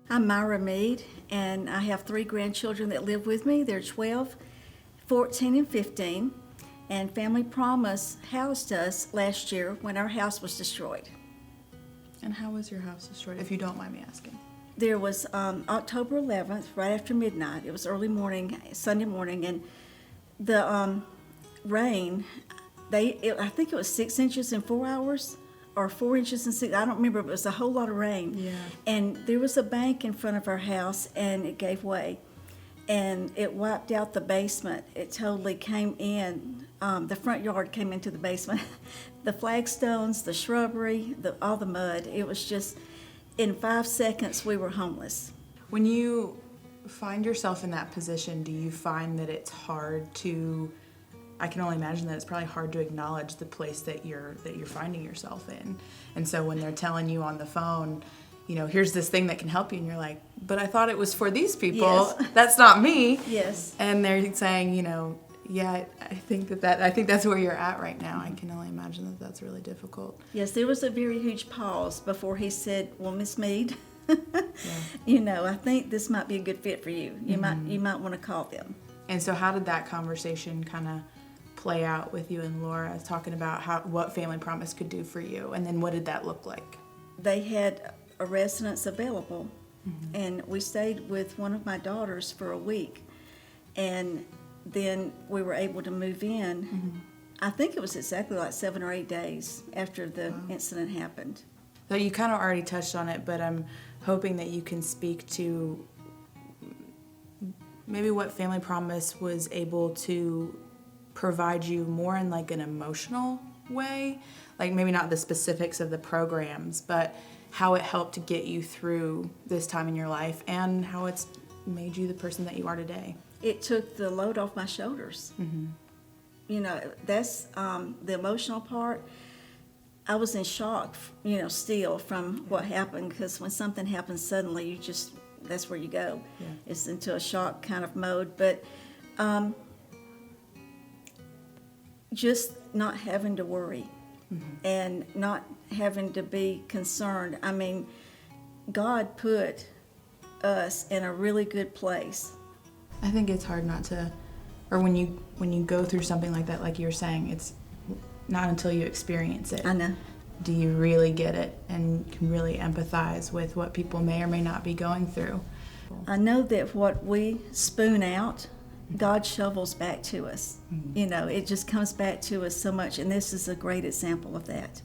I'm Myra Mead, and I have 3 grandchildren that live with me. They're 12, 14, and 15. And Family Promise housed us last year when our house was destroyed. And how was your house destroyed, if you don't mind me asking? There was October 11th, right after midnight. It was early morning, Sunday morning, and the rain, I think it was 6 inches in 4 hours, or 4 inches in 6, I don't remember, but it was a whole lot of rain. Yeah. And there was a bank in front of our house, and it gave way. And it wiped out the basement. It totally came in. The front yard came into the basement. The flagstones, the shrubbery, all the mud. It was just, in 5 seconds, we were homeless. When you find yourself in that position, do you find that it's hard to, I can only imagine that it's probably hard to acknowledge the place that you're finding yourself in. And so when they're telling you on the phone, you know, here's this thing that can help you, and you're like, but I thought it was for these people. Yes. That's not me. Yes. And they're saying, you know, yeah, I think that's where you're at right now. I can only imagine that that's really difficult. Yes, there was a very huge pause before he said, well, Miss Mead, you know, I think this might be a good fit for you. You might want to call them. And so how did that conversation kind of play out with you and Laura, talking about what Family Promise could do for you, and then what did that look like? They had a residence available, and we stayed with one of my daughters for a week, and then we were able to move in. I think it was exactly like 7 or 8 days after the incident happened. So you kind of already touched on it, but I'm hoping that you can speak to maybe what Family Promise was able to provide you more in like an emotional way, like maybe not the specifics of the programs, but how it helped to get you through this time in your life and how it's made you the person that you are today. It took the load off my shoulders. You know, that's the emotional part. I was in shock, you know, still from what happened, because when something happens suddenly, that's where you go. Yeah. It's into a shock kind of mode. But just not having to worry and not having to be concerned. I mean, God put us in a really good place. I think it's hard not to, or when you go through something like that, like you were saying, it's not until you experience it. I know. Do you really get it and can really empathize with what people may or may not be going through? I know that what we spoon out, God shovels back to us. You know, it just comes back to us so much, and this is a great example of that.